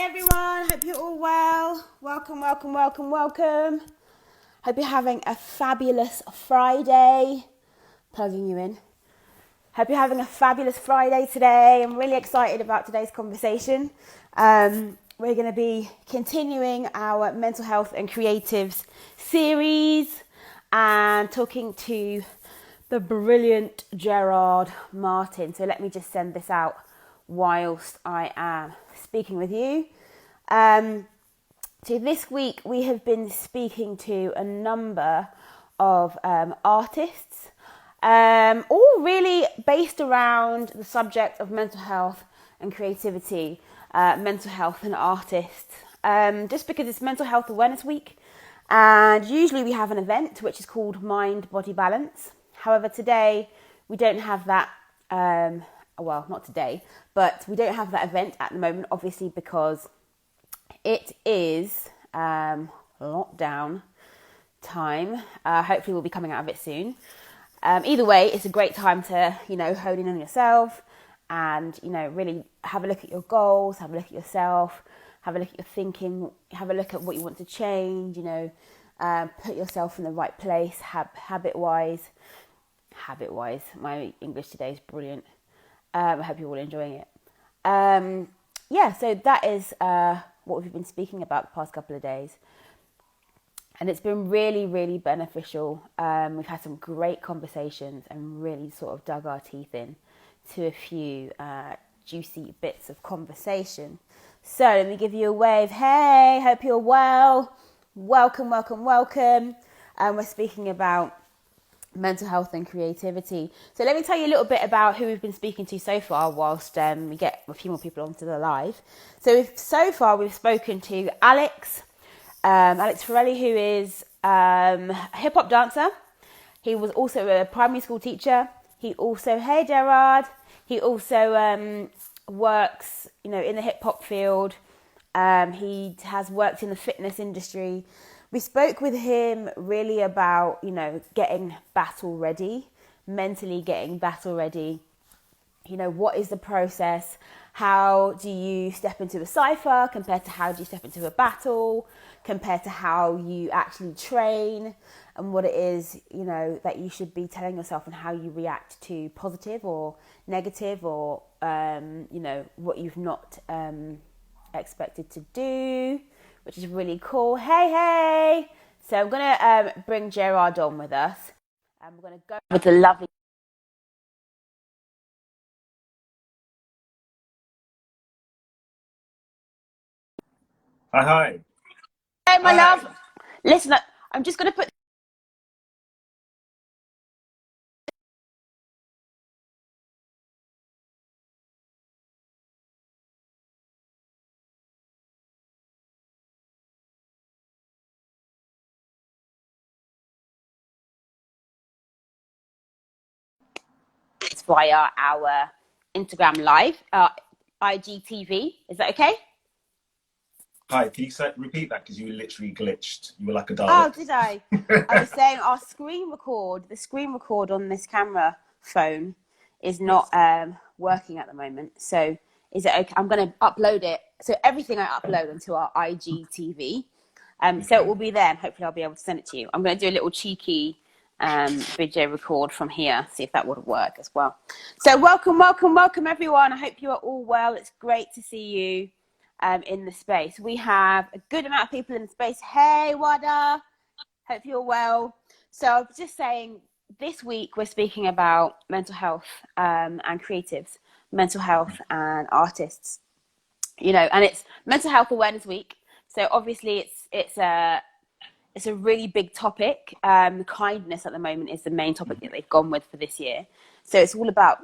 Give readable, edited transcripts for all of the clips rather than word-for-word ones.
everyone, hope you're all well. Welcome. Hope you're having a fabulous Friday. Plugging you in. Hope you're having a fabulous Friday today. I'm really excited about today's conversation. We're going to be continuing our mental health and creatives series and talking to the brilliant Gerrard Martin. So let me just send this out whilst I am speaking with you. So this week we have been speaking to a number of artists, all really based around the subject of mental health and creativity, mental health and artists, just because it's Mental Health Awareness Week, and usually we have an event which is called Mind Body Balance. However, today we don't have that, well, not today, but we don't have that event at the moment, obviously, because it is lockdown time. Hopefully we'll be coming out of it soon. Either way, it's a great time to, hone in on yourself and, really have a look at your goals, have a look at yourself, have a look at your thinking, have a look at what you want to change, put yourself in the right place, habit-wise. My English today is brilliant. I hope you're all enjoying it. So that is what we've been speaking about the past couple of days. And it's been really, really beneficial. We've had some great conversations and really sort of dug our teeth in to a few juicy bits of conversation. So let me give you a wave. Hey, hope you're well. Welcome. We're speaking about mental health and creativity. So let me tell you a little bit about who we've been speaking to so far whilst we get a few more people onto the live. So far we've spoken to Alex Forelli, who is a hip-hop dancer. He was also a primary school teacher. He also, hey Gerrard, he also works, in the hip-hop field. He has worked in the fitness industry. We spoke with him really about, getting battle ready, mentally getting battle ready. What is the process? How do you step into a cypher compared to how do you step into a battle, compared to how you actually train, and what it is, that you should be telling yourself and how you react to positive or negative or, what you've not expected to do, which is really cool. Hey. So I'm going to bring Gerrard on with us. And we're going to go with the lovely... Hi. Hey, my Hi. love. Listen, I'm just going to put this via our Instagram live, IGTV. Is that okay? Hi, can you repeat that? Because you literally glitched. You were like a Oh, Dalek. did I? I was saying the screen record on this camera phone is not working at the moment. So is it okay? I'm going to upload it. So everything I upload onto our IGTV. So it will be there and hopefully I'll be able to send it to you. I'm going to do a little cheeky video record from here, see if that would work as well. So welcome everyone. I hope you are all well. It's great to see you in the space. We have a good amount of people in the space. Hey, Wada. Hope you're well. So I was just saying, this week we're speaking about mental health and creatives, mental health and artists, and it's Mental Health Awareness Week. So obviously it's a really big topic. Kindness at the moment is the main topic that they've gone with for this year. So it's all about,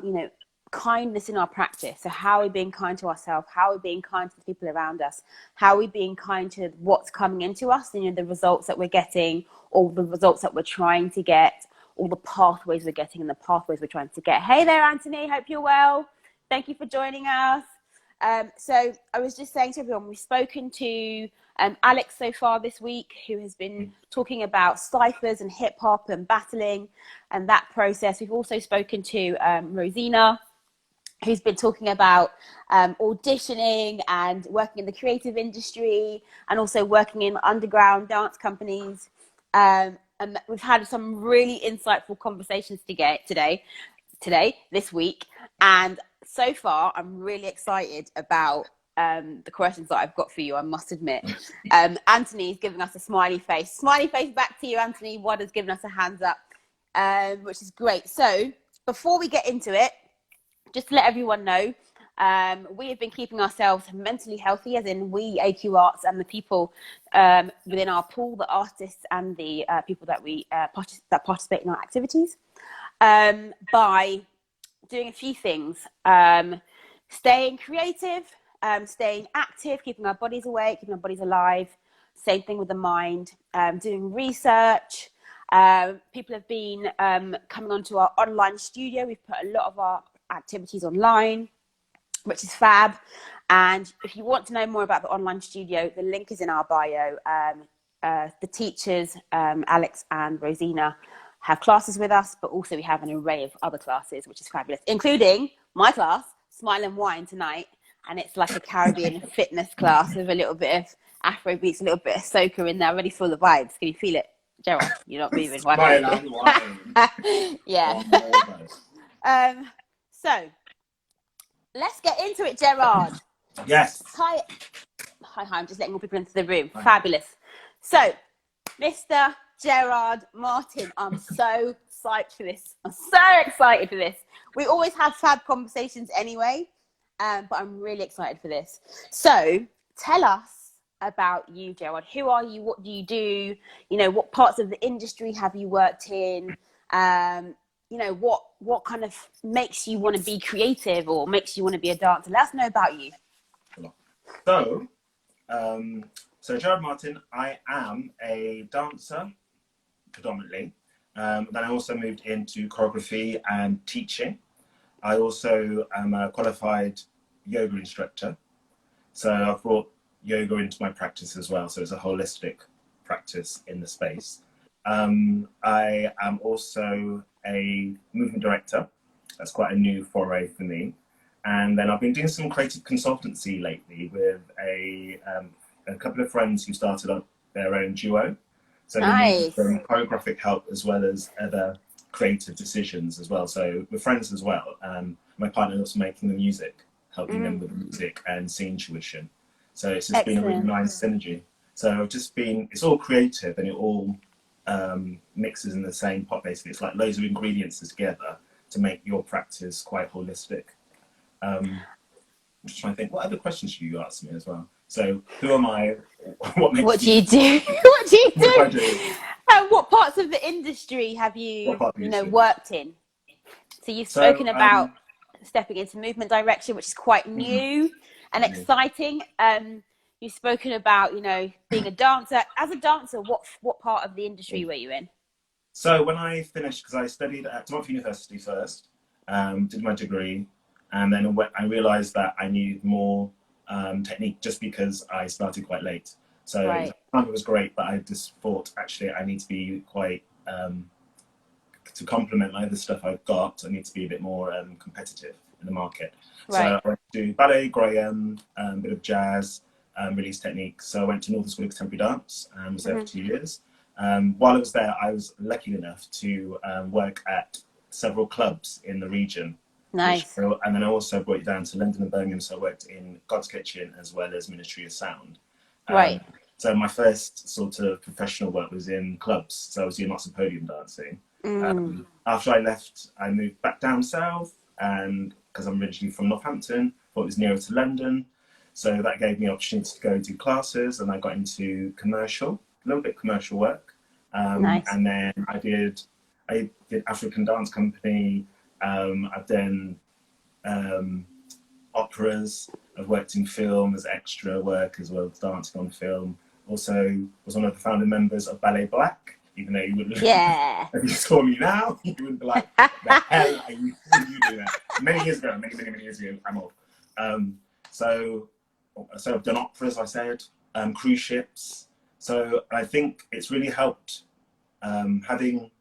kindness in our practice. So how are we being kind to ourselves? How are we being kind to the people around us? How are we being kind to what's coming into us? And, the results that we're getting, or the results that we're trying to get, all the pathways we're getting and the pathways we're trying to get. Hey there, Anthony. Hope you're well. Thank you for joining us. So I was just saying to everyone, we've spoken to Alex so far this week, who has been talking about ciphers and hip hop and battling and that process. We've also spoken to Rosina, who's been talking about auditioning and working in the creative industry and also working in underground dance companies. And we've had some really insightful conversations this week. And so far, I'm really excited about the questions that I've got for you, I must admit. Anthony's giving us a smiley face. Smiley face back to you, Anthony. Wad has given us a hands up, which is great. So before we get into it, just to let everyone know, we have been keeping ourselves mentally healthy, as in we, AQ Arts, and the people within our pool, the artists and the people that we participate in our activities, by doing a few things. Staying creative, staying active, keeping our bodies awake, keeping our bodies alive. Same thing with the mind. Doing research. People have been coming onto our online studio. We've put a lot of our activities online, which is fab. And if you want to know more about the online studio, the link is in our bio. The teachers, Alex and Rosina, have classes with us, but also we have an array of other classes, which is fabulous, including my class, Smile and Wine, tonight. And it's like a Caribbean fitness class with a little bit of Afro beats, a little bit of soca in there. I really feel the vibes. Can you feel it, Gerrard? You're not moving. Smile and Wine. Yeah. So let's get into it, Gerrard. Yes. Hi. I'm just letting all people into the room. Hi. Fabulous. So, Mr. Gerrard Martin, I'm so psyched for this. I'm so excited for this. We always have fab conversations anyway, but I'm really excited for this. So, tell us about you, Gerrard. Who are you? What do you do? You know, what parts of the industry have you worked in? You know, what kind of makes you want to be creative or makes you want to be a dancer? Let us know about you. So Gerrard Martin, I am a dancer predominantly. Then I also moved into choreography and teaching. I also am a qualified yoga instructor. So I've brought yoga into my practice as well. So it's a holistic practice in the space. I am also a movement director. That's quite a new foray for me. And then I've been doing some creative consultancy lately with a couple of friends who started up their own duo. So nice. They need some choreographic help as well as other creative decisions as well. So we're friends as well. My partner was making the music, helping them with the music and scene tuition. So it's just been a really nice synergy. So it's all creative and it all mixes in the same pot basically. It's like loads of ingredients together to make your practice quite holistic. I'm just trying to think, what other questions should you ask me as well? So who am I? What do you do? What do you do? What do I do? And what parts of the industry have you worked in? So you've spoken about stepping into movement direction, which is quite new and exciting. You've spoken about, being a dancer. As a dancer, what part of the industry were you in? So when I finished, because I studied at Dartmouth University first, did my degree, and then I realised that I needed more technique just because I started quite late. So it was great, but I just thought actually I need to be quite, to complement my other stuff I've got, I need to be a bit more competitive in the market. So I went to ballet, Graham, a bit of jazz, release technique. So I went to Northern School of Contemporary Dance and was there for 2 years. While I was there, I was lucky enough to work at several clubs in the region. Nice. And then I also brought it down to London and Birmingham, so I worked in God's Kitchen as well as Ministry of Sound. So my first sort of professional work was in clubs, so I was doing lots of podium dancing. After I left, I moved back down south, and because I'm originally from Northampton, thought it was nearer to London, so that gave me the opportunity to go do classes, and I got into commercial, a little bit commercial work. Nice. And then I did African Dance Company. I've done operas. I've worked in film as extra work as well as dancing on film. Also was one of the founding members of Ballet Black, even though you wouldn't if you saw me now, you wouldn't be like, the hell are you doing that? Many years ago, many years ago, I'm old. So I've done operas, I said, cruise ships. So I think it's really helped having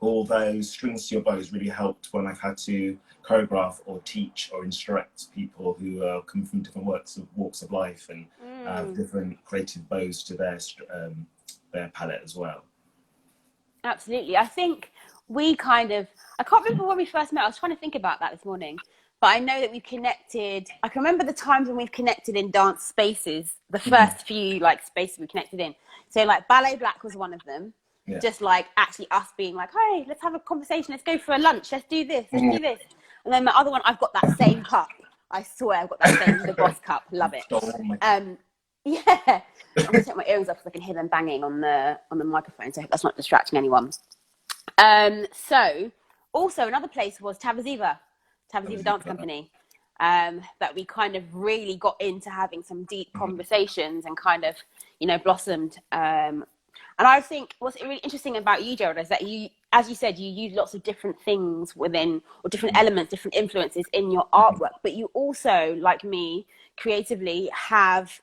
all those strings to your bows really helped when I've had to choreograph or teach or instruct people who come from different walks of life and have different creative bows to their palette as well. Absolutely. I think we kind of, I can't remember when we first met. I was trying to think about that this morning, but I know that we've connected. I can remember the times when we've connected in dance spaces, the first few like spaces we connected in. So like Ballet Black was one of them. Yeah. Just like actually us being like, hey, let's have a conversation. Let's go for a lunch. Let's do this. Let's do this. And then my other one, I've got that same cup. I swear I've got that same, the Boss cup. Love it. Yeah. I'm going to take my earrings off because I can hear them banging on the microphone. So I hope that's not distracting anyone. So also another place was Tavaziva Dance Company. That we kind of really got into having some deep conversations and kind of, you know, blossomed. And I think what's really interesting about you, Gerrard, is that you, as you said, you use lots of different things within, or different elements, different influences in your artwork. But you also, like me, creatively have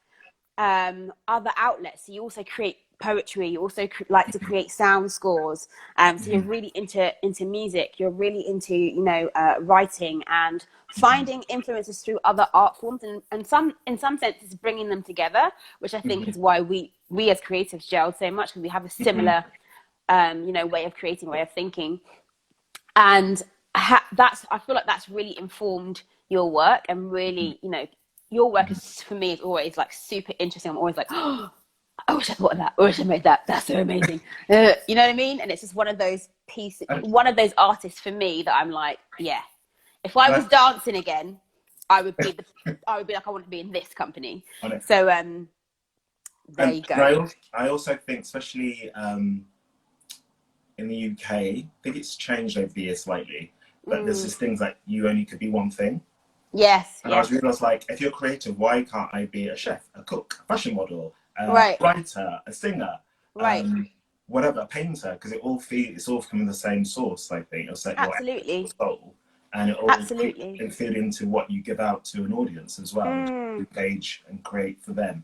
other outlets. So you also create poetry. You also like to create sound scores. So you're really into music. You're really into, you know, writing and finding influences through other art forms, and in some senses bringing them together, which I think is why we as creatives gelled so much, because we have a similar you know, way of creating, way of thinking, and I feel like that's really informed your work, and really, you know, your work is, for me, is always like super interesting. I'm always like, oh, I wish I thought of that. I wish I made that. That's so amazing. You know what I mean? And it's just one of those pieces, one of those artists for me that I'm like, yeah. If I was dancing again, I would be like, I want to be in this company. So there you go. I also think, especially in the UK, I think it's changed over the years slightly, but there's just things like you only could be one thing. Yes. And I was like, if you're creative, why can't I be a chef, a cook, a fashion model, a writer, a singer, whatever, a painter? Because it's all from the same source, I think. It's like your soul, and it all can feed into what you give out to an audience as well, to engage and create for them.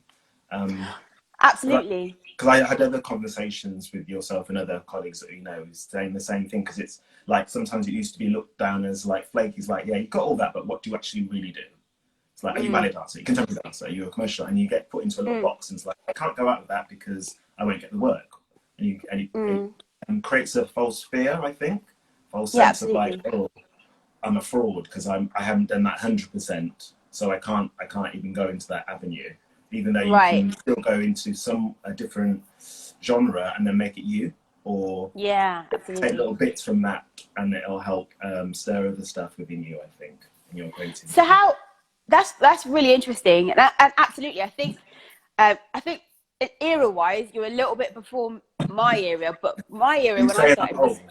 Absolutely. Because I had other conversations with yourself and other colleagues that, you know, saying the same thing, because it's like sometimes it used to be looked down as like flaky. It's like, yeah, you got all that, but what do you actually really do? It's like, are you a ballet dancer? Are you a contemporary dancer? Are you a commercial? And you get put into a little box, and it's like, I can't go out with that because I won't get the work. And it creates a false fear, I think, false sense of like, oh, I'm a fraud because I haven't done that 100%, so I can't even go into that avenue. Even though you can still go into a different genre and then make it you, or take little bits from that, and it'll help stir other stuff within you, I think, in your creativity. So that's really interesting, and absolutely, I think era-wise, you're a little bit before my era, but my era when I started was...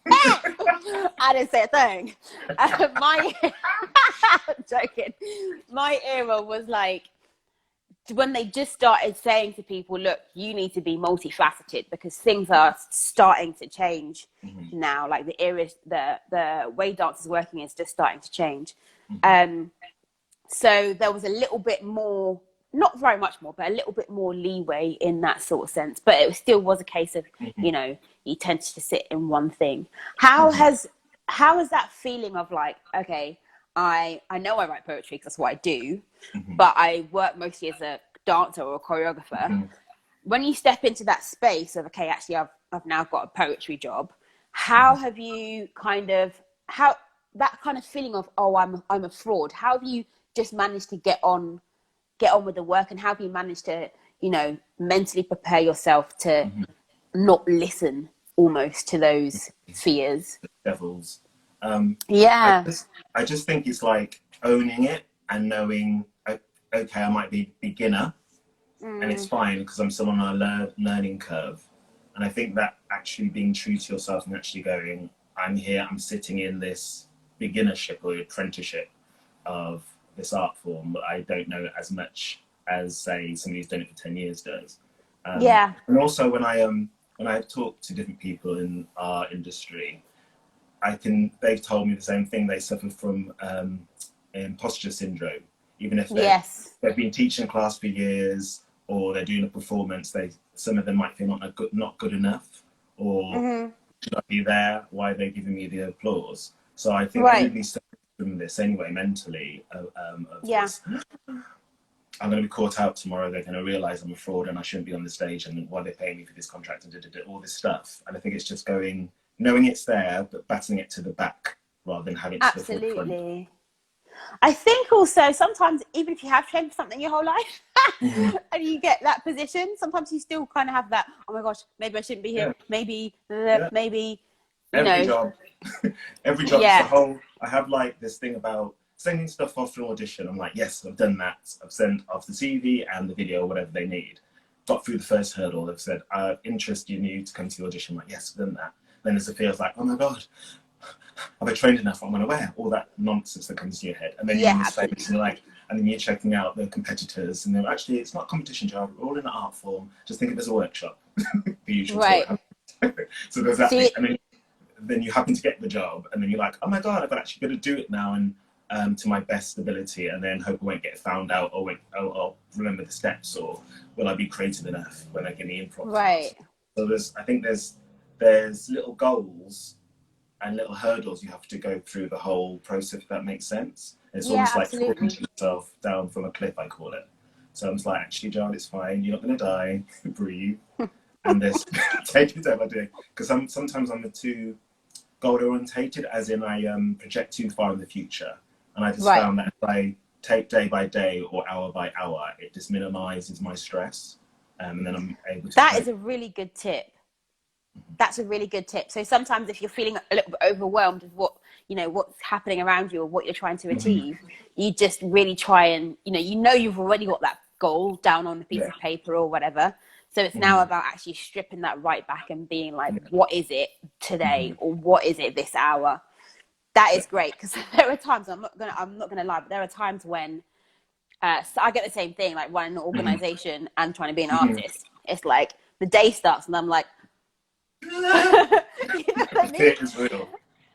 I didn't say a thing. I'm joking. My era was like when they just started saying to people, look, you need to be multifaceted, because things are starting to change now. Like the way dance is working is just starting to change. So there was a little bit more, not very much more, but a little bit more leeway in that sort of sense. But it still was a case of, you know, you tend to sit in one thing. How has that feeling of like, okay, I know I write poetry because that's what I do, but I work mostly as a dancer or a choreographer. When you step into that space of, okay, actually I've now got a poetry job, how have you how that kind of feeling of, oh, I'm a fraud, how have you just managed to get on with the work, and how have you managed to, you know, mentally prepare yourself to not listen almost to those fears? Devils. I just think it's like owning it and knowing, okay, I might be beginner, and it's fine because I'm still on a learning curve. And I think that actually being true to yourself and actually going, I'm here, I'm sitting in this beginnership or apprenticeship of this art form, but I don't know as much as, say, somebody who's done it for 10 years does. And also when I talk to different people in our industry, they've told me the same thing. They suffer from imposter syndrome, even if they've been teaching a class for years, or they're doing a performance. Some of them might feel not good enough, or should I be there? Why are they giving me the applause? So I think Right. everybody's suffering from this anyway, mentally, of Yeah. this. I'm going to be caught out tomorrow. They're going to realise I'm a fraud and I shouldn't be on the stage, and why they're paying me for this contract, and all this stuff. And I think it's just knowing it's there, but battling it to the back rather than having it to the forefront. Absolutely. I think also sometimes, even if you have trained for something your whole life and you get that position, sometimes you still kind of have that, oh my gosh, maybe I shouldn't be here. Yeah. Maybe, Yeah. maybe, Every job, every job. Yeah. I have like this thing about sending stuff off to an audition. I'm like, yes, I've done that. I've sent off the CV and the video, whatever they need. Got through the first hurdle. They've said, interest in you to come to the audition. I'm like, yes, I've done that. Then there's a fear of like, oh my God, have I trained enough? I'm unaware. All that nonsense that comes to your head. And then you're in this phase and you're like, and then you're checking out the competitors, and they're actually, it's not a competition, job. We're all in an art form. Just think of it as a workshop. The usual Right. So there's that thing. And then you happen to get the job, and then you're like, oh my God, I've actually got to do it now, and to my best ability, and then hope I won't get found out, or I'll remember the steps, or will I be creative enough when I get the improv? Right. So I think there's little goals and little hurdles you have to go through the whole process, if that makes sense. It's almost like throwing yourself down from a cliff, I call it. So I'm just like, actually, Gerrard, it's fine. You're not going to die. Breathe. And take it day by day. Because sometimes I'm too goal orientated, as in I project too far in the future. And I just found that if I take day by day or hour by hour, it just minimizes my stress. And then I'm able to... That is a really good tip. That's a really good tip. So sometimes if you're feeling a little bit overwhelmed with what's happening around you or what you're trying to achieve, you just really try and, you've already got that goal down on a piece of paper or whatever. So it's now about actually stripping that right back and being like, what is it today, or what is it this hour? That is great, because there are times, I'm not gonna lie, but there are times when so I get the same thing, like running an organization and trying to be an artist. It's like the day starts and I'm like, you know what I mean? It's real.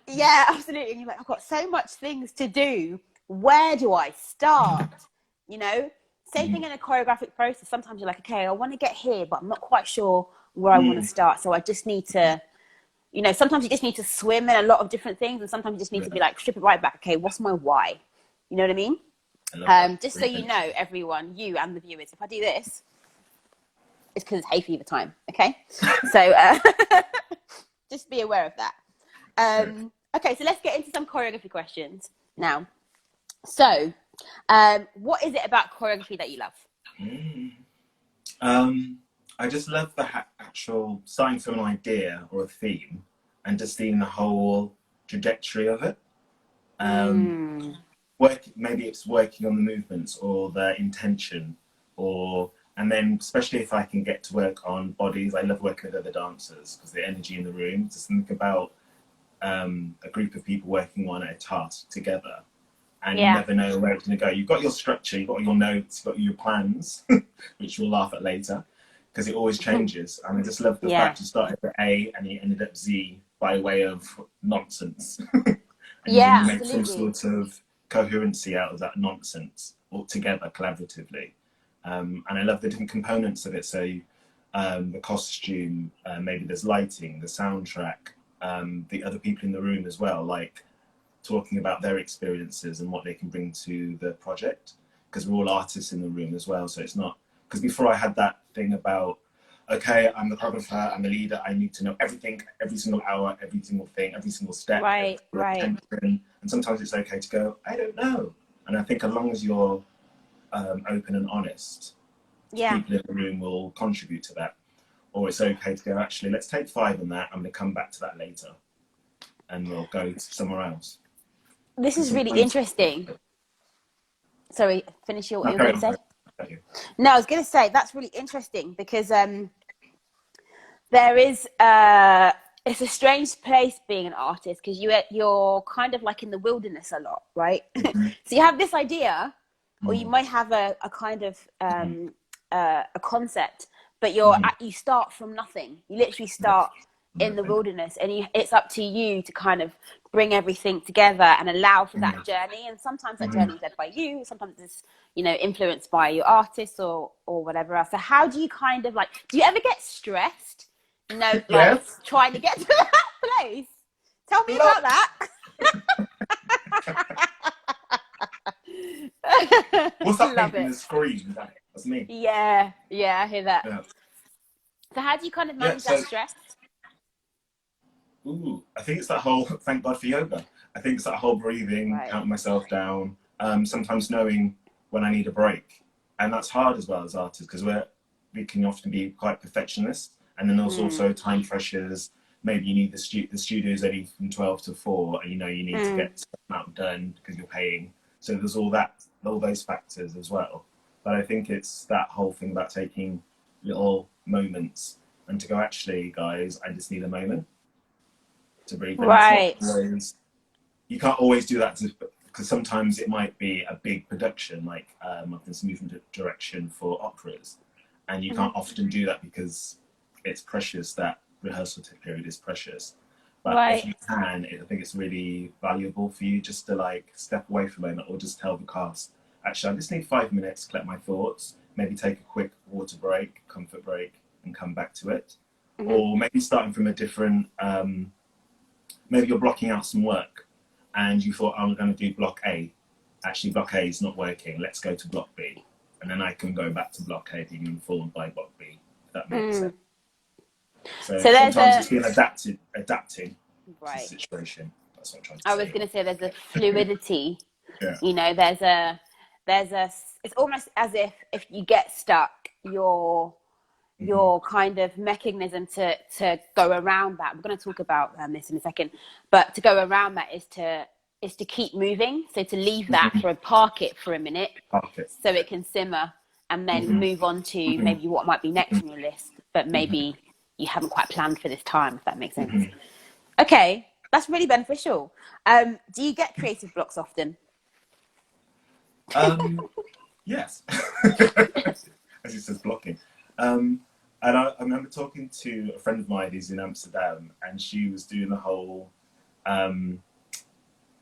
Yeah, absolutely. And you're like, I've got so much things to do. Where do I start? Same thing in a choreographic process. Sometimes you're like, okay, I want to get here, but I'm not quite sure where I want to start. So I just need to, sometimes you just need to swim in a lot of different things. And sometimes you just need to be like, strip it right back. Okay, what's my why? You know what I mean? Just so you know, everyone, you and the viewers, if I do this, it's because it's hay fever time. Okay. So just be aware of that. Okay, so let's get into some choreography questions now. So, what is it about choreography that you love? I just love the actual starting from an idea or a theme and just seeing the whole trajectory of it. Maybe it's working on the movements or the intention, and then especially if I can get to work on bodies. I love working with other dancers because the energy in the room. Just think about a group of people working on a task together. And you never know where it's going to go. You've got your structure, you've got your notes, you've got your plans, which you'll laugh at later, because it always changes. And I just love the fact you started at A and you ended up Z by way of nonsense. And you make some sort of coherency out of that nonsense all together collaboratively. And I love the different components of it. So the costume, maybe there's lighting, the soundtrack, the other people in the room as well, like talking about their experiences and what they can bring to the project, because we're all artists in the room as well. So it's not, because before I had that thing about, okay, I'm the choreographer, I'm the leader, I need to know everything, every single hour, every single thing, every single step. Right. And sometimes it's okay to go, I don't know. And I think as long as you're open and honest, people in the room will contribute to that. Or it's okay to go, actually, let's take 5 on that, I'm going to come back to that later. And we'll go somewhere else. This is really interesting. Sorry, finish what you were going to say. No, I was going to say that's really interesting because there is it's a strange place being an artist, because you're kind of like in the wilderness a lot, right? So you have this idea, or you might have a kind of a concept, but you start from nothing. You literally start in the wilderness, and it's up to you to kind of bring everything together and allow for that journey. And sometimes that journey is led by you, sometimes it's influenced by your artists or whatever else. So how do you kind of do you ever get stressed No, like Yes. trying to get to that place. Tell me about Look. that. What's that thing Love from it. the screen? That's me. Yeah, I hear that. Yeah. So how do you kind of Yeah. manage that So, stress? I think it's that whole. Thank God for yoga. I think it's that whole breathing, Right. counting myself down. Sometimes knowing when I need a break, and that's hard as well as artists because we can often be quite perfectionists, and then there's also time pressures. Maybe you need the studio's only from 12 to 4, and you need to get something out done because you're paying. So there's all those factors as well. But I think it's that whole thing about taking little moments and to go, actually, guys, I just need a moment to breathe. And it's not Right. always, you can't always do that because sometimes it might be a big production, like of this movement direction for operas, and you can't often do that because it's precious. That rehearsal period is precious. But if Right. you can, I think it's really valuable for you just to like step away for a moment, or just tell the cast, actually, I just need 5 minutes to collect my thoughts, maybe take a quick water break, comfort break, and come back to it. Or maybe starting from a different, maybe you're blocking out some work and you thought, I'm going to do block A. Actually, block A is not working. Let's go to block B. And then I can go back to block A, being informed by block B, if that makes sense. So So there's sometimes a it's being adapting to the right. situation. That's what I'm trying to I was say. going to say there's a fluidity. Yeah. You know, it's almost as if you get stuck, your kind of mechanism to go around that. We're going to talk about this in a second, but to go around that is to keep moving. So to leave that park it for a minute, Market. so it can simmer, and then move on to maybe what might be next on your list, but maybe you haven't quite planned for this time, if that makes sense. Okay, that's really beneficial. Do you get creative blocks often? Yes. As he says, blocking. And I remember talking to a friend of mine who's in Amsterdam, and she was doing the whole, she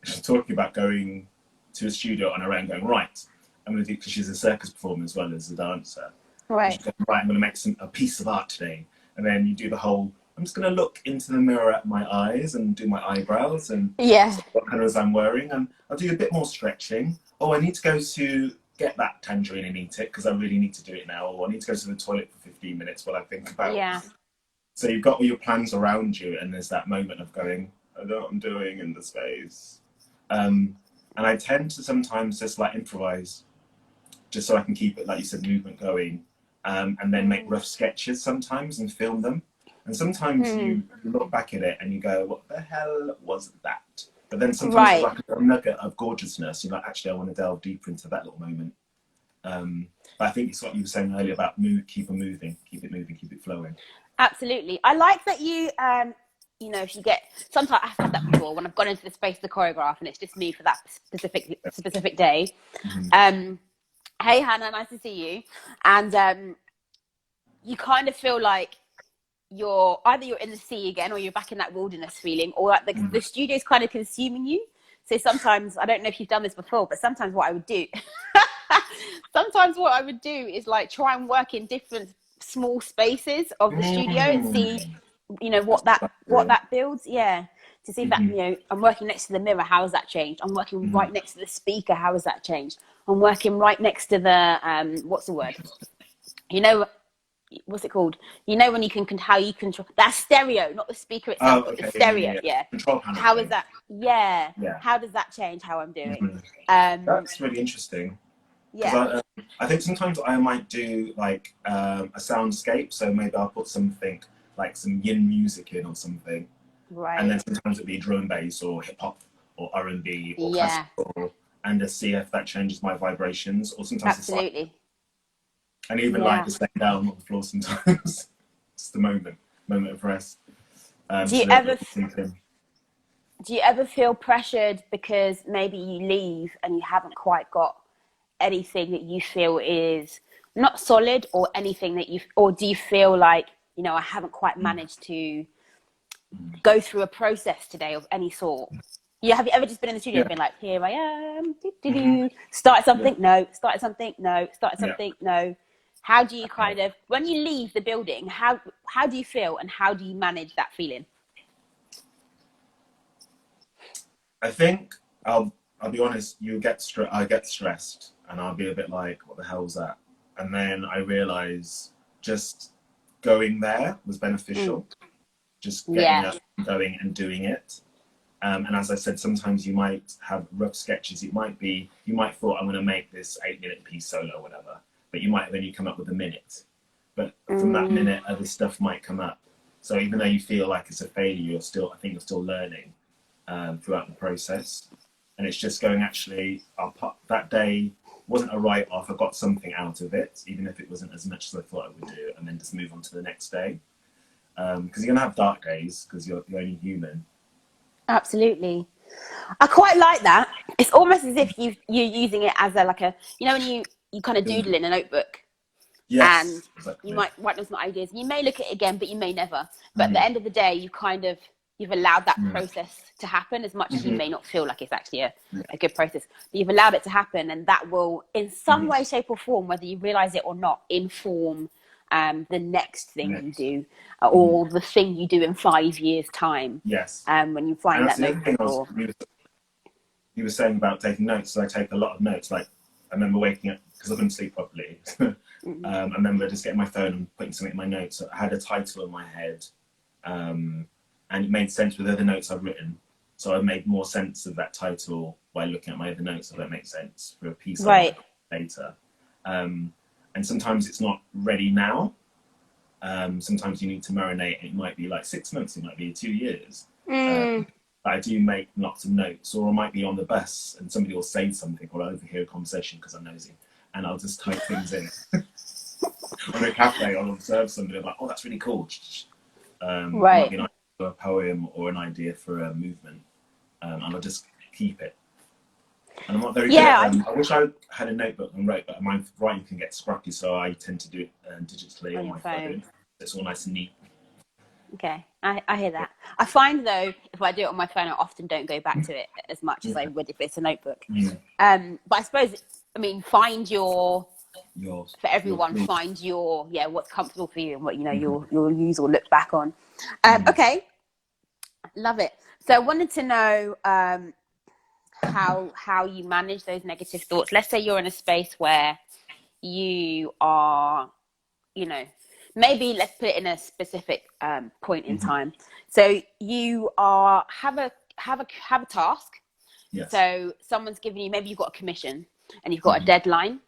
was talking about going to a studio on her own, going, right, I'm going to do, because she's a circus performer as well as a dancer. And Right. she's going, right, I'm going to make a piece of art today. And then you do the whole, I'm just going to look into the mirror at my eyes and do my eyebrows and Yeah. what colours I'm wearing. And I'll do a bit more stretching. Oh, I need to go to get that tangerine and eat it because I really need to do it now. Or I need to go to the toilet for 15 minutes while I think about Yeah. So you've got all your plans around you, and there's that moment of going, I know what I'm doing in the space. And I tend to sometimes just like improvise, just so I can keep it, like you said, movement going, and then make rough sketches sometimes and film them. And sometimes you look back at it and you go, what the hell was that? But then sometimes it's Right. like a nugget of gorgeousness. You're like, actually, I want to delve deeper into that little moment. But I think it's what you were saying earlier about keep it moving, keep it flowing. Absolutely. I like that you, if you get, sometimes I've had that before when I've gone into the space to choreograph and it's just me for that specific day. Hey, Hannah, nice to see you. And you kind of feel like you're in the sea again, or you're back in that wilderness feeling, or like the studio's kind of consuming you. So sometimes, I don't know if you've done this before, but sometimes what I would do, is like try and work in different small spaces of the studio and see, what that builds. Yeah. To see if that, I'm working next to the mirror, how has that changed? I'm working right next to the speaker, how has that changed? I'm working right next to the, what's the word? What's it called? When you can how you control that stereo, not the speaker itself, but the stereo. Yeah. Control panel. How is that? Yeah. Yeah. How does that change how I'm doing? That's really interesting. Yeah. I think sometimes I might do like a soundscape, so maybe I'll put something like some yin music in or something, Right. and then sometimes it'd be drum and bass or hip hop or R&B or Yeah. classical, and just see if that changes my vibrations. Or sometimes Absolutely. it's like, and even like just laying down on the floor sometimes, just a moment of rest. Do you ever feel pressured because maybe you leave and you haven't quite got anything that you feel is not solid, or anything that or do you feel like, I haven't quite managed to go through a process today of any sort? Have you ever just been in the studio and been like, here I am, started something, no, started something, no, started something, no. How do you kind of, when you leave the building, how do you feel and how do you manage that feeling? I think I'll be honest. I get stressed, and I'll be a bit like, "What the hell's that?" And then I realize just going there was Mm. beneficial. Just getting Yeah. up, going and doing it. And as I said, sometimes you might have rough sketches. You might thought I'm going to make this 8 minute piece solo or whatever, but you might have only come up with a minute. But from that Mm. minute, other stuff might come up. So even though you feel like it's a failure, I think you're still learning throughout the process. And it's just going, actually, that day wasn't a write off. I got something out of it, even if it wasn't as much as I thought I would do, and then just move on to the next day. Because you're going to have dark days because you're only human. Absolutely. I quite like that. It's almost as if you're using it as a, like a, when you kind of doodle in a notebook and Yes, you exactly. might write down some ideas. You may look at it again, but you may never. But at the Mm-hmm. end of the day, you've allowed that Mm-hmm. process to happen, as much as you Mm-hmm. may not feel like it's actually Yeah. a good process. But you've allowed it to happen, and that will, in some Mm-hmm. way, shape, or form, whether you realize it or not, inform the next thing you Next. do, Mm-hmm. or the thing you do in 5 years' time. Yes. When you And find that's that the other thing notebook or you were saying about taking notes. So I take a lot of notes. Like I remember waking up because I couldn't sleep properly. I remember just getting my phone and putting something in my notes. So I had a title in my head, and it made sense with other notes I've written. So I made more sense of that title by looking at my other notes, if that makes sense, for a piece I right. might later. And sometimes it's not ready now. Sometimes you need to marinate. It might be like 6 months. It might be 2 years. Mm, But I do make lots of notes, or I might be on the bus and somebody will say something, or I'll overhear a conversation because I'm nosy, and I'll just type things in. On a cafe, I'll observe somebody, I'm like, "Oh, that's really cool." It might right. be an idea for a poem or an idea for a movement, and I'll just keep it. And I'm not very good Yeah. at. I wish I had a notebook and wrote, but my writing can get scrappy, so I tend to do it digitally On on your my phone. phone. It's all nice and neat. Okay. I hear that. I find though, if I do it on my phone, I often don't go back to it as much as I would if it's a notebook. Mm. But I suppose, I mean, find your, Yours, for your everyone, proof. find your, yeah, what's comfortable for you and what, Mm-hmm. you'll use or look back on. Mm-hmm. Okay. Love it. So I wanted to know, how you manage those negative thoughts. Let's say you're in a space where you are, you know, maybe let's put it in a specific point in Mm-hmm. time. So you are have a task. Yes. So someone's given you, maybe you've got a commission and you've got a Mm-hmm. deadline,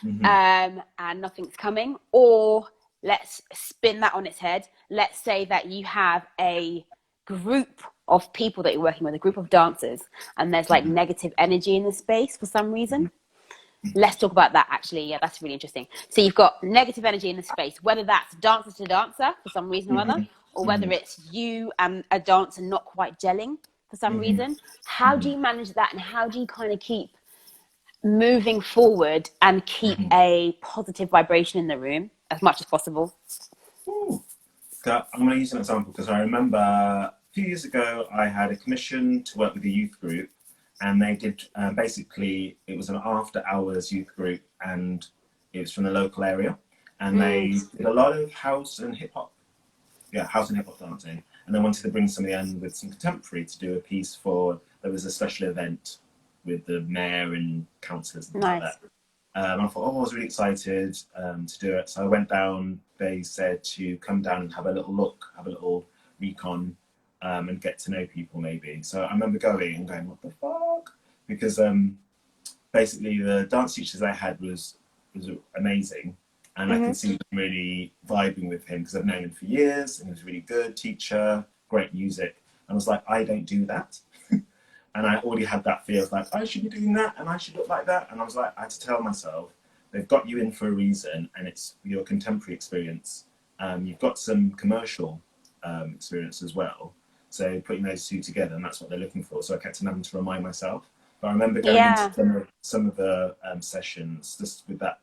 Mm-hmm. and nothing's coming. Or let's spin that on its head. Let's say that you have a group of people that you're working with, a group of dancers, and there's like Mm-hmm. negative energy in the space for some reason. Mm-hmm. Let's talk about that actually. Yeah, that's really interesting. So you've got negative energy in the space, whether that's dancer to dancer for some reason or other, Mm-hmm. or whether Mm-hmm. it's you and a dancer not quite gelling for some Mm-hmm. reason. How do you manage that, and how do you kind of keep moving forward and keep Mm-hmm. a positive vibration in the room as much as possible? Ooh. So I'm going to use an example because I remember a few years ago I had a commission to work with a youth group, and they did basically it was an after hours youth group, and it was from the local area, and Mm, they did a lot of house and hip hop, yeah, house and hip hop dancing, and they wanted to bring somebody in with some contemporary to do a piece for. There was a special event with the mayor and councillors and things like nice. that. I thought, oh, I was really excited to do it. So I went down. They said to come down and have a little look, have a little recon, and get to know people maybe. So I remember going and going, what the fuck? Because basically the dance teachers I had was amazing, and I Mm-hmm. could see them really vibing with him because I've known him for years, and he was a really good teacher, great music. And I was like, I don't do that. And I already had that fear of like, I should be doing that and I should look like that. And I was like, I had to tell myself, they've got you in for a reason, and it's your contemporary experience. You've got some commercial experience as well. So putting those two together, and that's what they're looking for. So I kept on having to remind myself. But I remember going into Yeah. some of the sessions just with that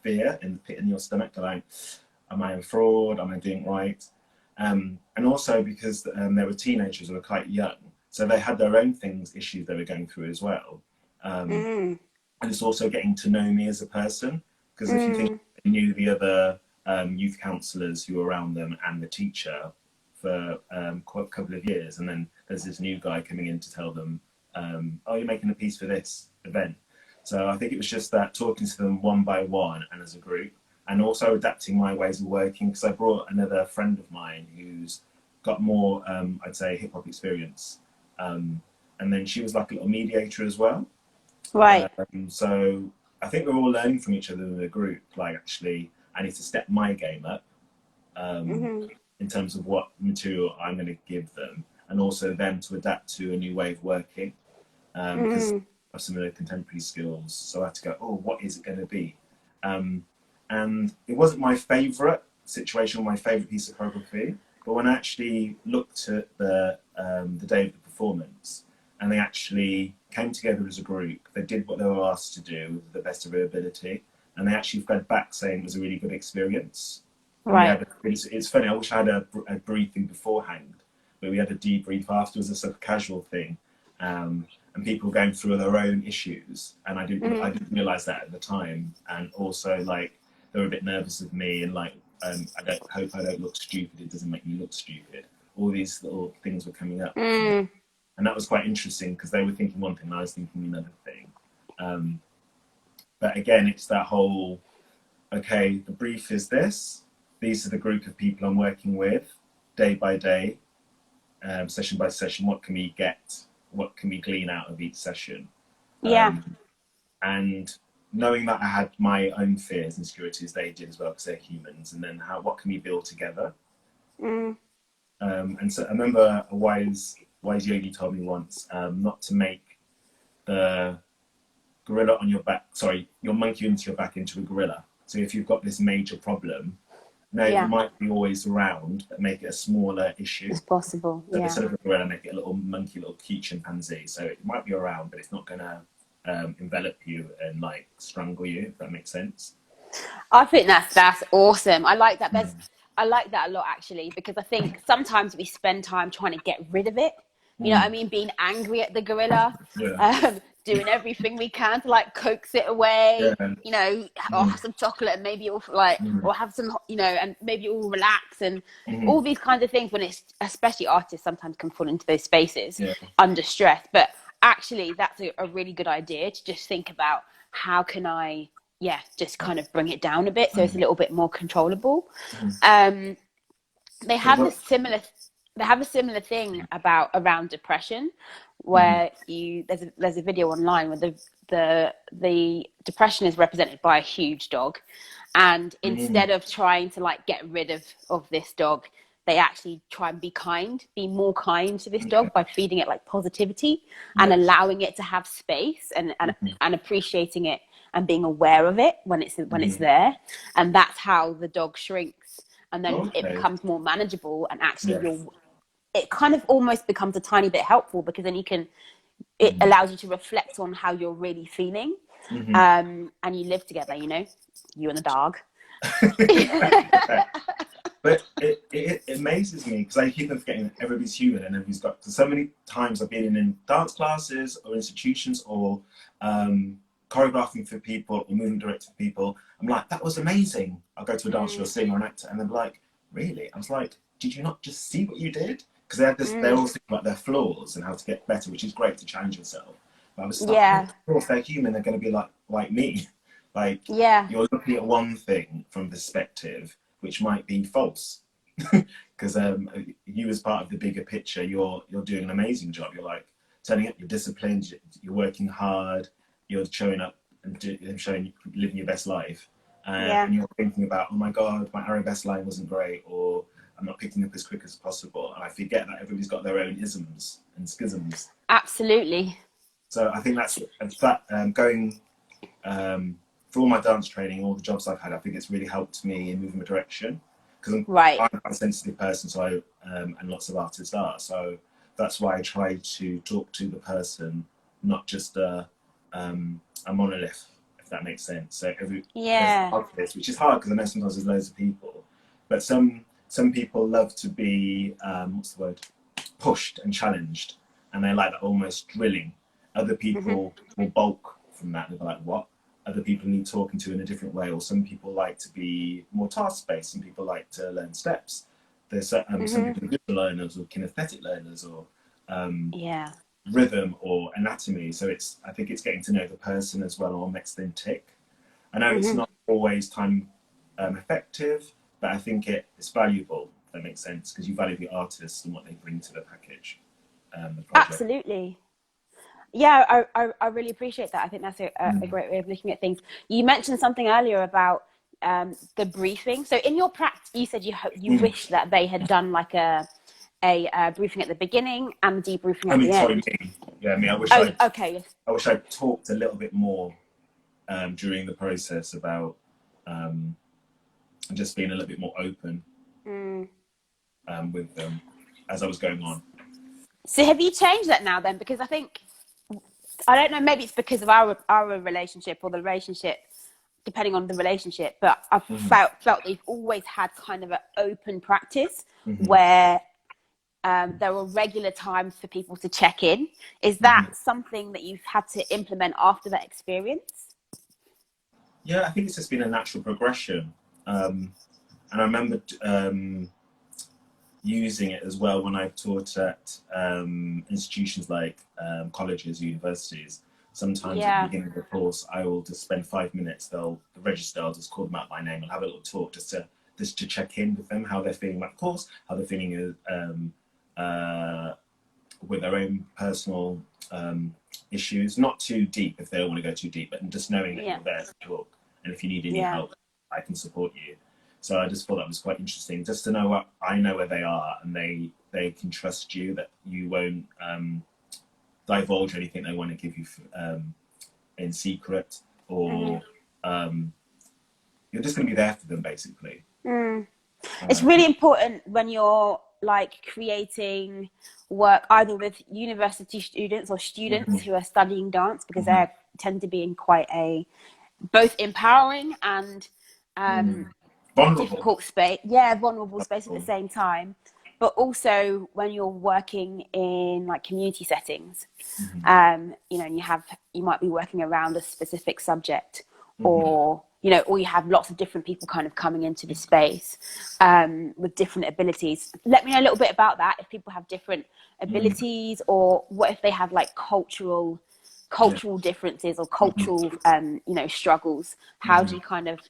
fear in the pit in your stomach, like, am I a fraud? Am I doing right? And also because they were teenagers who were quite young, so they had their own things, issues they were going through as well. Um, Mm, and it's also getting to know me as a person. Because if you think mm, they knew the other youth counsellors who were around them and the teacher for quite a couple of years. And then there's this new guy coming in to tell them, oh, you're making a piece for this event. So I think it was just that talking to them one by one and as a group, and also adapting my ways of working, because I brought another friend of mine who's got more, I'd say, hip hop experience. And then she was like a little mediator as well. Right. So I think we're all learning from each other in the group. Like, actually, I need to step my game up in terms of what material I'm going to give them, and also them to adapt to a new way of working. Because of some of the contemporary skills. So I had to go, oh, what is it going to be? And it wasn't my favourite situation or my favourite piece of choreography, but when I actually looked at the day of the performance, and they actually came together as a group, they did what they were asked to do with the best of their ability, and they actually fed back saying it was a really good experience. Right. It's funny, I wish I had a briefing beforehand, but we had a debrief afterwards, a sort of casual thing. And people going through their own issues, and I didn't realise that at the time. And also, like, they were a bit nervous of me, and like, I hope I don't look stupid. It doesn't make me look stupid. All these little things were coming up, and that was quite interesting because they were thinking one thing, and I was thinking another thing. But again, it's that whole, okay, the brief is this. These are the group of people I'm working with, day by day, session by session. What can we get? What can we glean out of each session? And knowing that I had my own fears and insecurities, they did as well, because they're humans. And then what can we build together? And so I remember a wise yogi told me once not to make the gorilla on your back, your monkey onto your back into a gorilla. So if you've got this major problem, it might be always around, but make it a smaller issue. It's possible. So instead of a gorilla, make it a little monkey, little cute chimpanzee. So it might be around, but it's not going to envelop you and like strangle you, if that makes sense. I think that's awesome. I like that. I like that a lot, actually, because I think sometimes we spend time trying to get rid of it. You know what I mean? Being angry at the gorilla, doing everything we can to like coax it away, you know, or have some chocolate and maybe it'll like, or have some, you know, and maybe it will relax and all these kinds of things, when it's, especially artists sometimes can fall into those spaces under stress. But actually that's a really good idea to just think about how can I, just kind of bring it down a bit so it's a little bit more controllable. They have a similar thing around depression, where there's a video online where the depression is represented by a huge dog, and instead of trying to like get rid of this dog, they actually try and be more kind to this dog by feeding it like positivity and allowing it to have space and appreciating it and being aware of it when it's there, and that's how the dog shrinks, and then it becomes more manageable, and actually it kind of almost becomes a tiny bit helpful, because then it allows you to reflect on how you're really feeling, and you live together, you know, you and the dog. But it amazes me, because I keep on forgetting that everybody's human and everybody's got, so many times I've been in dance classes or institutions or choreographing for people or movement directing for people. I'm like, that was amazing. I'll go to a dance or a singer or an actor, and they're like, really? I was like, did you not just see what you did? Because they have this, they're all thinking about their flaws and how to get better, which is great to challenge yourself. But I was like, of course, they're human. They're going to be like me. Like, you're looking at one thing from perspective which might be false, because you, as part of the bigger picture, you're doing an amazing job. You're like turning up, you're disciplined, you're working hard, you're showing up and living your best life. And you're thinking about, oh my God, my arabesque line wasn't great, or I'm not picking up as quick as possible. And I forget that everybody's got their own isms and schisms. Absolutely. So I think that's going for all my dance training, all the jobs I've had, I think it's really helped me in moving my direction, because I'm quite a sensitive person, so and lots of artists are. So that's why I try to talk to the person, not just a monolith, if that makes sense. So there's artists, which is hard because I know sometimes there's loads of people, but some people love to be pushed and challenged, and they like that almost drilling. Other people will bulk from that. They're like, what? other people need talking to in a different way, or some people like to be more task-based, some people like to learn steps. There's some people are visual learners or kinesthetic learners, or Yeah. rhythm or anatomy. So I think it's getting to know the person as well, or makes them tick. I know it's not always time effective, but I think it's valuable, if that makes sense, because you value the artists and what they bring to the package, the project. Absolutely. Yeah, I really appreciate that. I think that's a great way of looking at things. You mentioned something earlier about the briefing. So in your practice, you said you wish that they had done like a briefing at the beginning and the debriefing at the Sorry, end. me. Yeah, me. Oh, okay. Yes. I wish I'd talked a little bit more during the process about just being a little bit more open with them as I was going on. So have you changed that now then? Because I think, I don't know, maybe it's because of our relationship or the relationship, depending on the relationship, but I've felt that you've always had kind of an open practice where there were regular times for people to check in. Is that something that you've had to implement after that experience? Yeah, I think it's just been a natural progression. And I remember using it as well when I've taught at institutions like colleges, universities. Sometimes at the beginning of the course, I will just spend 5 minutes. The register, I'll just call them out by name and have a little talk just to check in with them, how they're feeling about the course, how they're feeling with their own personal issues. Not too deep if they don't want to go too deep, but just knowing that you're there to talk. And if you need any help, I can support you. So I just thought that was quite interesting, just to know what I know where they are, and they can trust you, that you won't divulge anything they want to give you in secret, or you're just going to be there for them, basically. It's really important when you're like creating work either with university students or students who are studying dance, because they tend to be in quite a both empowering and difficult space. Yeah, vulnerable space at the same time. But also when you're working in like community settings, and you might be working around a specific subject, or or you have lots of different people kind of coming into the space with different abilities. Let me know a little bit about that, if people have different abilities, or what if they have like cultural differences or cultural struggles. How do you kind of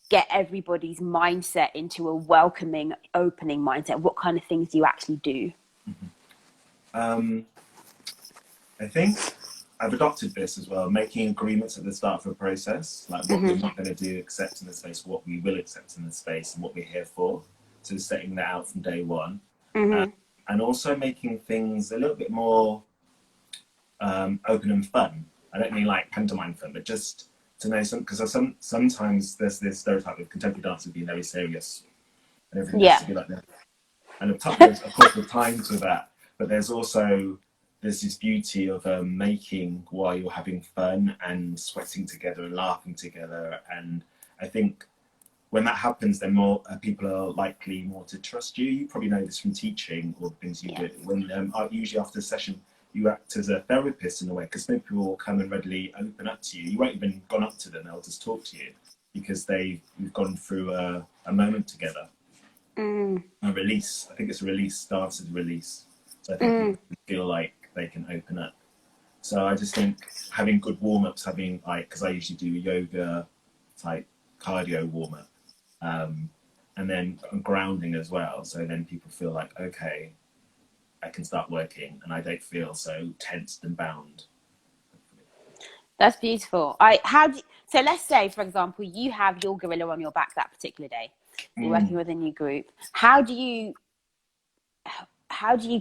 get everybody's mindset into a welcoming, opening mindset? What kind of things do you actually do? I think I've adopted this as well, making agreements at the start of a process, like what we're not going to do, accept in the space, what we will accept in the space, and what we're here for. So setting that out from day one. And also making things a little bit more open and fun. I don't mean like pantomime fun, but just to know because sometimes there's this stereotype of contemporary dancers being very serious and everything has to be like that. And of course, there's times with that, but there's this beauty of making while you're having fun and sweating together and laughing together. And I think when that happens, then more people are likely more to trust you. You probably know this from teaching or things you do. When usually after the session, you act as a therapist in a way, because no people will come and readily open up to you. You won't even gone up to them; they'll just talk to you because you've gone through a moment together. A release. I think it's a release. Starts as a release. So I think people feel like they can open up. So I just think having good warm-ups, having because I usually do yoga type cardio warm-up, and then grounding as well. So then people feel like, okay, I can start working and I don't feel so tensed and bound. That's beautiful. So let's say, for example, you have your gorilla on your back that particular day. You're working with a new group. How do you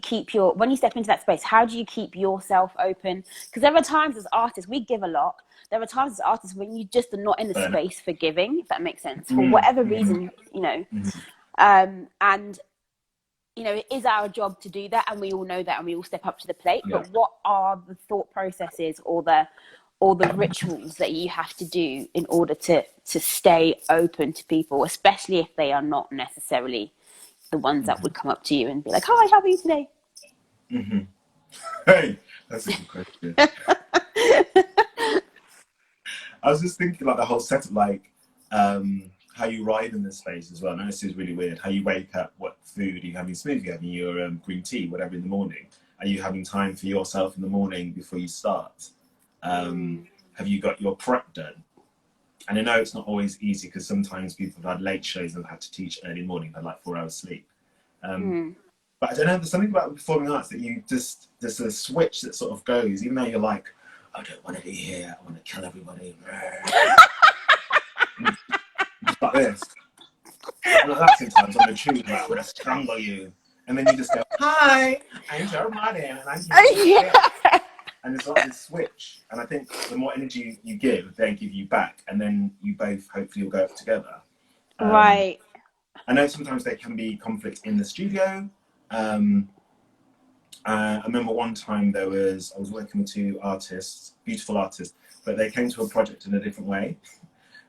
keep when you step into that space, how do you keep yourself open? Because there are times as artists, we give a lot. There are times as artists when you just are not in the space for giving, if that makes sense, for whatever reason, and it is our job to do that, and we all know that, and we all step up to the plate. But what are the thought processes or the rituals that you have to do in order to stay open to people, especially if they are not necessarily the ones that would come up to you and be like, "Hi, how are you today?" Hey, that's a good question. I was just thinking like the whole setup, like how you ride in this space as well. I know this is really weird. How you wake up, what food are you having? Smoothie, you having your green tea, whatever in the morning. Are you having time for yourself in the morning before you start? Have you got your prep done? And I know it's not always easy because sometimes people have had late shows and have had to teach early morning, had like 4 hours sleep. But I don't know, there's something about performing arts that you just, there's a switch that sort of goes, even though you're like, I don't want to be here, I want to kill everybody. Just like this. And like that sometimes on the tube, like, I'm going to strangle you. And then you just go, hi, I'm Gerrard, and I'm here. And it's like this switch. And I think the more energy you give, they give you back. And then you both hopefully will go up together. Right. I know sometimes there can be conflict in the studio. I remember one time I was working with 2 artists, beautiful artists, but they came to a project in a different way.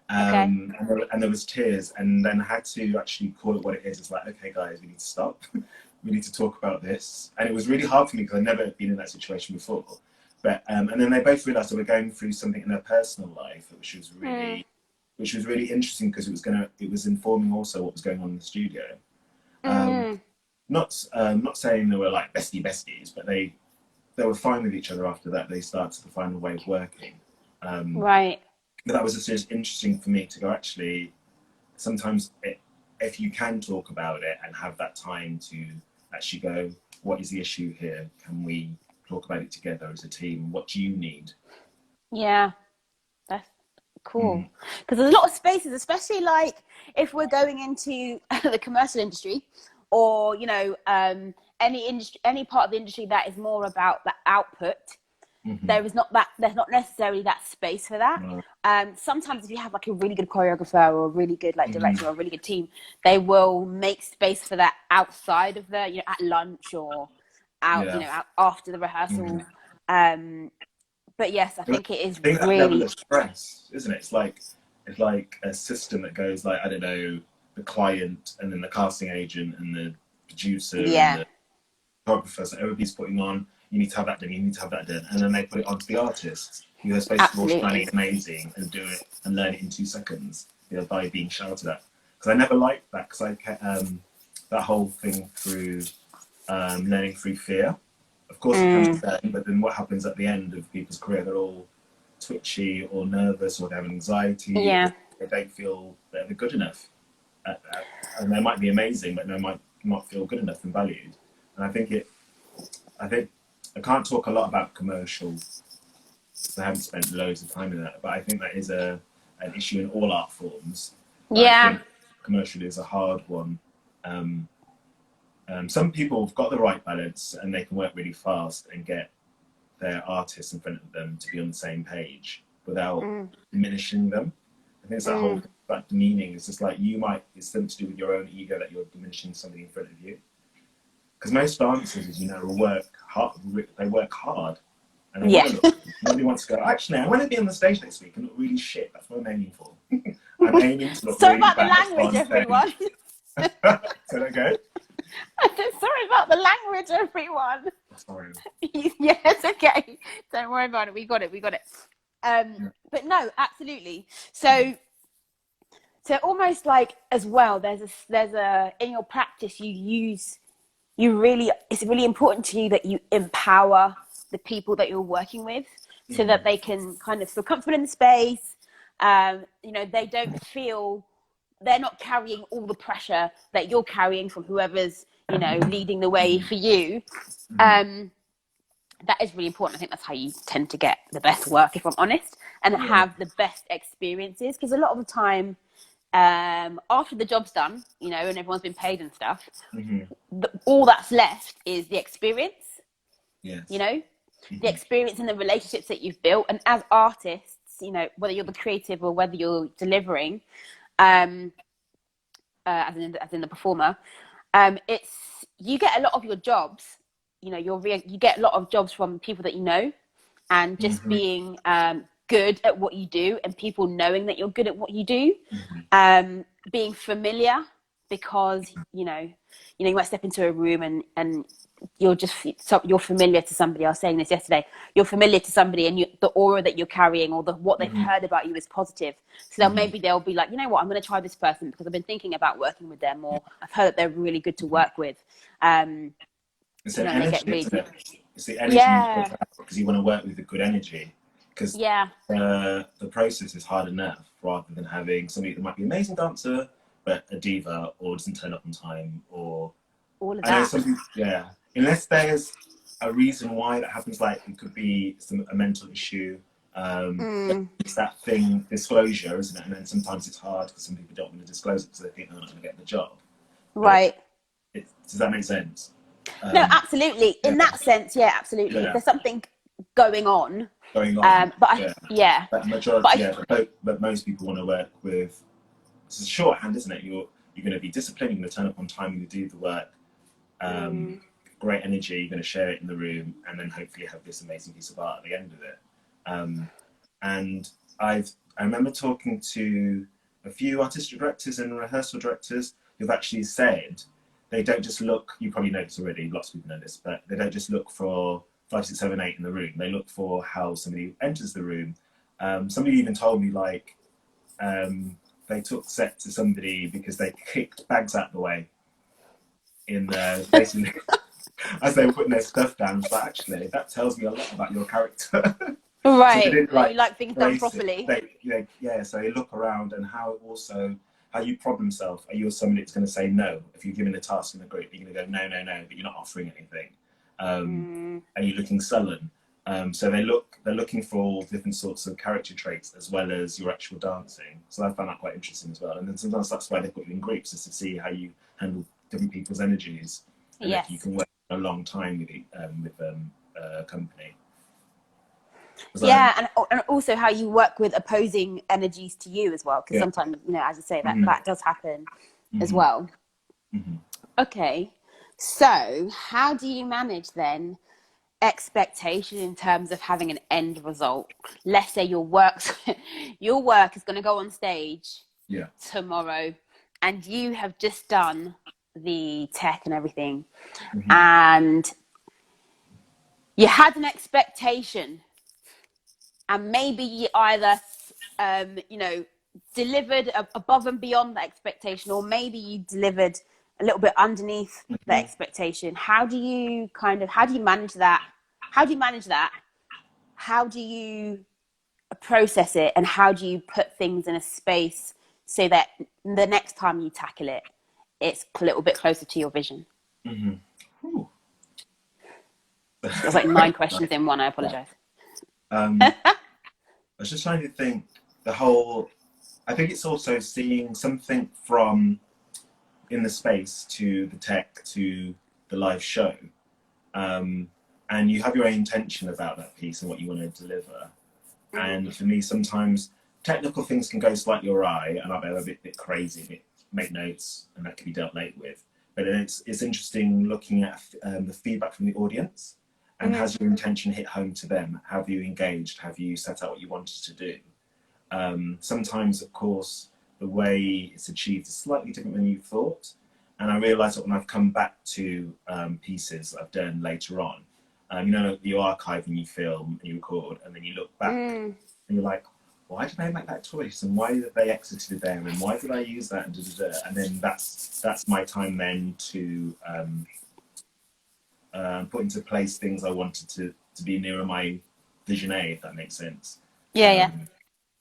And there was tears, and then I had to actually call it what it is. It's like, okay, guys, we need to stop. We need to talk about this. And it was really hard for me because I'd never been in that situation before. But and then they both realised they were going through something in their personal life, which was really interesting because it was informing also what was going on in the studio. Not saying they were like besties, but they were fine with each other after that. They started to find a way of working. Right. But that was just interesting for me to go, actually, sometimes if you can talk about it and have that time to actually go, what is the issue here? Can we talk about it together as a team? What do you need? Yeah, that's cool. Because there's a lot of spaces, especially like if we're going into the commercial industry, or any part of the industry that is more about the output. There's not necessarily that space for that. Sometimes if you have like a really good choreographer or a really good like director or a really good team, they will make space for that outside of the at lunch or out out after the rehearsal. But yes, I think it is that really level of stress, isn't it? It's like a system that goes like, I don't know, the client and then the casting agent and the producer and the choreographer, so everybody's putting on, you need to have that done, you need to have that done, and then they put it onto the artist who are supposed to be all amazing and do it and learn it in 2 seconds by being shouted at. Because I never liked that, because I kept that whole thing through learning through fear. Of course it comes to them, but then what happens at the end of people's career? They're all twitchy or nervous, or they have anxiety, or they don't feel that they're good enough. And they might be amazing, but they might not feel good enough and valued. And I think I can't talk a lot about commercials. I haven't spent loads of time in that, but I think that is an issue in all art forms. I think commercial is a hard one. Some people have got the right balance and they can work really fast and get their artists in front of them to be on the same page without diminishing them. I think it's that whole that demeaning. It's just like it's something to do with your own ego that you're diminishing somebody in front of you. Because most dancers, will work hard. They work hard, and nobody wants to go. Actually, I want to be on the stage next week and look really shit. That's what I'm aiming for. I'm aiming to look sorry really about the language, everyone. So they go. Sorry about the language, everyone. Sorry. Yeah, it's okay. Don't worry about it. We got it. But no, absolutely. So almost like as well, there's a in your practice it's really important to you that you empower the people that you're working with so that they can kind of feel comfortable in the space. They don't feel they're not carrying all the pressure that you're carrying from whoever's, leading the way for you. That is really important. I think that's how you tend to get the best work, if I'm honest, and have the best experiences. Because a lot of the time, after the job's done, and everyone's been paid and stuff, all that's left is the experience. Yes. The experience and the relationships that you've built. And as artists, whether you're the creative or whether you're delivering, as in the performer, you get a lot of your jobs. You get a lot of jobs from people that you know, and just being good at what you do, and people knowing that you're good at what you do, being familiar, because you might step into a room and you're familiar to somebody. I was saying this yesterday. You're familiar to somebody, and the aura that you're carrying, or what they've heard about you, is positive. So maybe they'll be like, you know what, I'm going to try this person because I've been thinking about working with them, or I've heard that they're really good to work with. It's You an know, and they energy, get really, isn't it? It's the energy you put yeah, out because you want to work with the good energy. Because yeah, the process is hard enough rather than having somebody that might be an amazing dancer but a diva or doesn't turn up on time, or all of I know that. some people, yeah, unless there's a reason why that happens, like it could be a mental issue. It's that thing, disclosure, isn't it? And then sometimes it's hard because some people don't want to disclose it because they think they're not going to get the job. But Right. does that make sense? No, Um, absolutely. yeah, In that sense, yeah, absolutely. If yeah, there's something going on, going on. Yeah, yeah, but but majority, yeah, but most people want to work with. It's a shorthand, isn't it? You're going to be disciplined. You're going to turn up on time. You're going to do the work. Great energy. You're going to share it in the room, and then hopefully have this amazing piece of art at the end of it. And I remember talking to a few artistic directors and rehearsal directors who've actually said they don't just look. You probably know this already. Lots of people know this, but they don't just look for 5, 6, 7, 8 in the room. They look for how somebody enters the room. Somebody even told me they took set to somebody because they kicked bags out of the way in basically as they were putting their stuff down. But actually, that tells me a lot about your character. So they right. didn't You like things done brace it. properly. So they look around and how you problem solve. Are you somebody that's going to say no if you're given a task in a group? You're going to go no, but you're not offering anything. Are you looking sullen? So they're looking for all different sorts of character traits as well as your actual dancing. So I found that quite interesting as well. And then sometimes that's why they put you in groups, is to see how you handle different people's energies and if you Yes. can work a long time with a company. Yeah, and also how you work with opposing energies to you as well, because Yeah. sometimes, you know, as you say, that does happen as Mm-hmm. well. Mm-hmm. Okay, so how do you manage then expectation in terms of having an end result? Let's say your work is going to go on stage Yeah. tomorrow, and you have just done the tech and everything, Mm-hmm. and you had an expectation, and maybe you either you know, delivered above and beyond the expectation, or maybe you delivered a little bit underneath the Mm-hmm. expectation. How do you manage that? How do you process it, and how do you put things in a space so that the next time you tackle it, it's a little bit closer to your vision? Mm-hmm. There's like 9 questions in one. I apologize. I was just trying to think I think it's also seeing something from in the space to the tech to the live show. And you have your own intention about that piece and what you want to deliver. And for me, sometimes technical things can go slightly awry, and I'll be a bit crazy, make notes, and that can be dealt late with. But then it's interesting looking at the feedback from the audience, and has your intention hit home to them? Have you engaged? Have you set out what you wanted to do? Sometimes, of course, the way it's achieved is slightly different than you thought. And I realised that when I've come back to pieces I've done later on, you know, you archive and you film and you record, and then you look back and you're like, why did I make that choice? And why did they exited there? And why did I use that? And then that's my time then to put into place things I wanted to be nearer my vision A, if that makes sense. Yeah.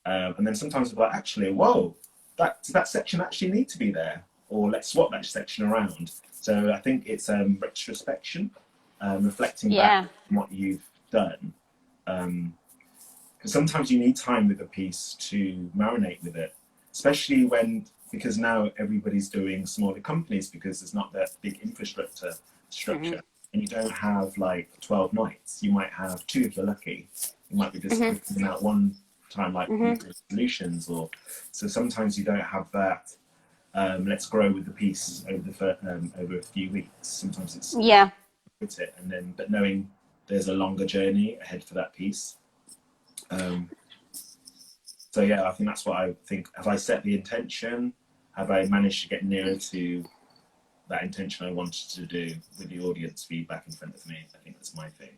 And then sometimes I'm like, actually, whoa, does that section actually need to be there? Or let's swap that section around. So I think it's retrospection, reflecting back on what you've done. Because sometimes you need time with a piece to marinate with it, especially because now everybody's doing smaller companies because there's not that big infrastructure structure. And you don't have like 12 nights. You might have 2 if you're lucky. You might be just putting out one time like solutions, or so sometimes you don't have that. Let's grow with the piece over a few weeks. Sometimes it's put it, and then but knowing there's a longer journey ahead for that piece. So yeah, I think that's what I think. Have I set the intention? Have I managed to get nearer to that intention I wanted to do with the audience feedback in front of me. I think that's my thing.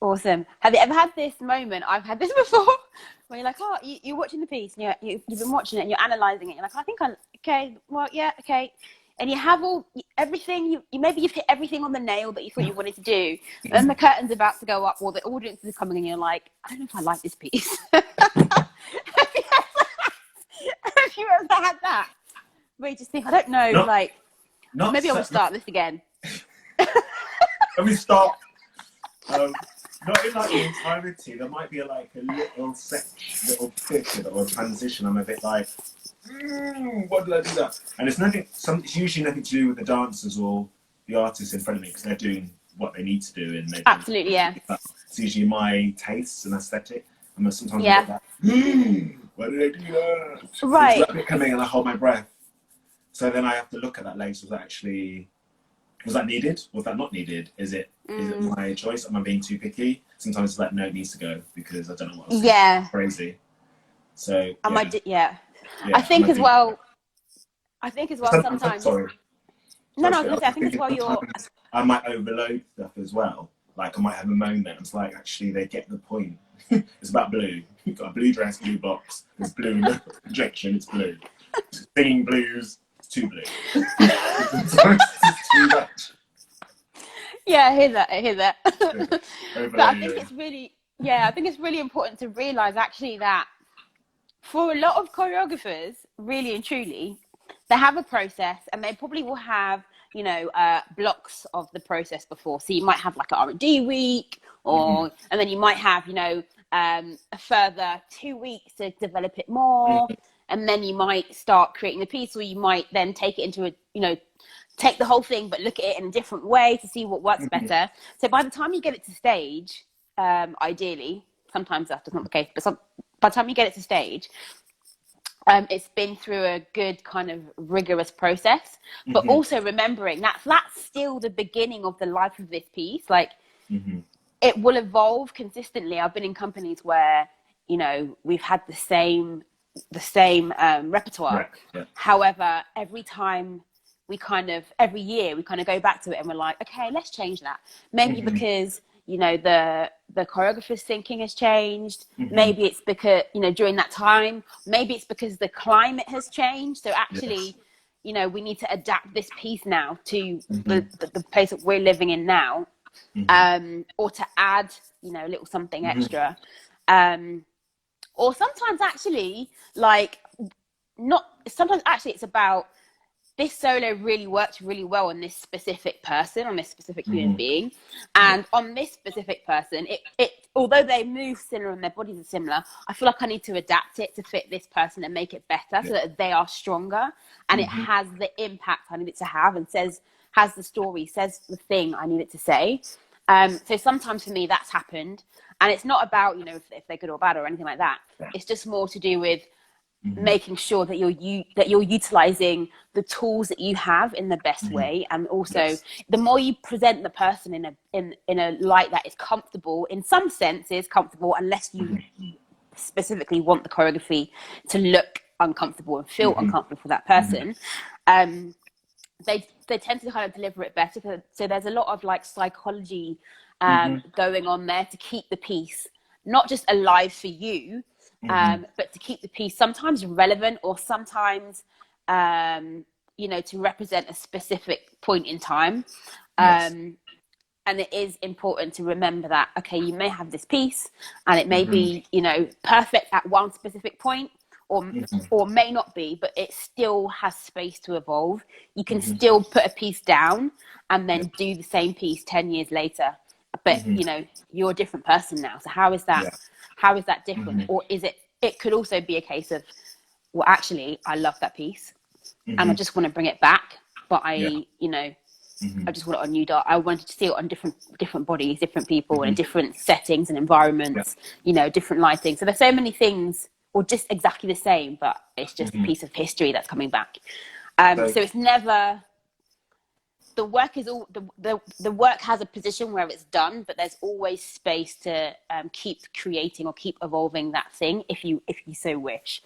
Awesome. Have you ever had this moment? I've had this before, where you're like, oh, you're watching the piece, and you've been watching it, and you're analysing it. You're like, I think I'm okay. Well, yeah, okay. And you have everything. Maybe you've hit everything on the nail that you thought you wanted to do, and the curtain's about to go up, or the audience is coming, and you're like, I don't know if I like this piece. Have you ever had that? Where you just think, I don't know, maybe I'll start this again. Let me start. Not in like the entirety. There might be like a little little bit or transition. I'm a bit like, what did I do that? And it's nothing. It's usually nothing to do with the dancers or the artists in front of me because they're doing what they need to do. And Absolutely, yeah. It's usually my tastes and aesthetic. And sometimes I get that. Why did I do that? Right. It's like coming and I hold my breath. So then I have to look at that later. Was that needed? Was that not needed? Is it my choice? Am I being too picky? Sometimes it's like, no, it needs to go because I don't know what else. Yeah. Crazy. So yeah. I think as well sometimes. Sorry. No, I was going to say, I think as well I might overload stuff as well. Like I might have a moment. It's like, actually, they get the point. It's about blue. You've got a blue dress, blue box. It's blue. No projection. It's blue. Singing blues. It's too blue. It's too much. Yeah, I hear that. But I think it's really important to realise actually that for a lot of choreographers, really and truly, they have a process and they probably will have, blocks of the process before. So you might have like an R&D week and then you might have, a further 2 weeks to develop it more. And then you might start creating the piece, or you might then take it into take the whole thing, but look at it in a different way to see what works better. So by the time you get it to stage, ideally, sometimes that's not the case, but by the time you get it to stage, it's been through a good kind of rigorous process, but also remembering that's still the beginning of the life of this piece. Like it will evolve consistently. I've been in companies where, we've had the same repertoire. Right. Yeah. However, every year we kind of go back to it and we're like, okay, let's change that. Maybe because, the choreographer's thinking has changed. Maybe it's because, during that time, maybe it's because the climate has changed. So actually, we need to adapt this piece now to the place that we're living in now, or to add, a little something extra. Or sometimes actually, it's about this solo really worked really well on this specific person, on this specific human being. And on this specific person, it although they move similar and their bodies are similar, I feel like I need to adapt it to fit this person and make it better so that they are stronger and it has the impact I need it to have and has the story, says the thing I need it to say. So sometimes for me that's happened. And it's not about, if they're good or bad or anything like that. It's just more to do with making sure that you're utilizing the tools that you have in the best way. And also the more you present the person in a light that is comfortable, in some senses comfortable, unless you specifically want the choreography to look uncomfortable and feel uncomfortable for that person. They tend to kind of deliver it better. So there's a lot of psychology going on there to keep the piece not just alive for you, but to keep the piece sometimes relevant or sometimes to represent a specific point in time. And it is important to remember that, okay, you may have this piece and it may be perfect at one specific point, or may not be, but it still has space to evolve. You can still put a piece down and then do the same piece 10 years later, but you're a different person now. So how is that different? Or is it could also be a case of, well, actually I love that piece and I just want to bring it back, but I just want it on new dart. I wanted to see it on different bodies, different people, and different settings and environments, different lighting. So there's so many things, or just exactly the same, but it's just a piece of history that's coming back. So it's never, the work is all, the work has a position where it's done, but there's always space to keep creating or keep evolving that thing if you so wish.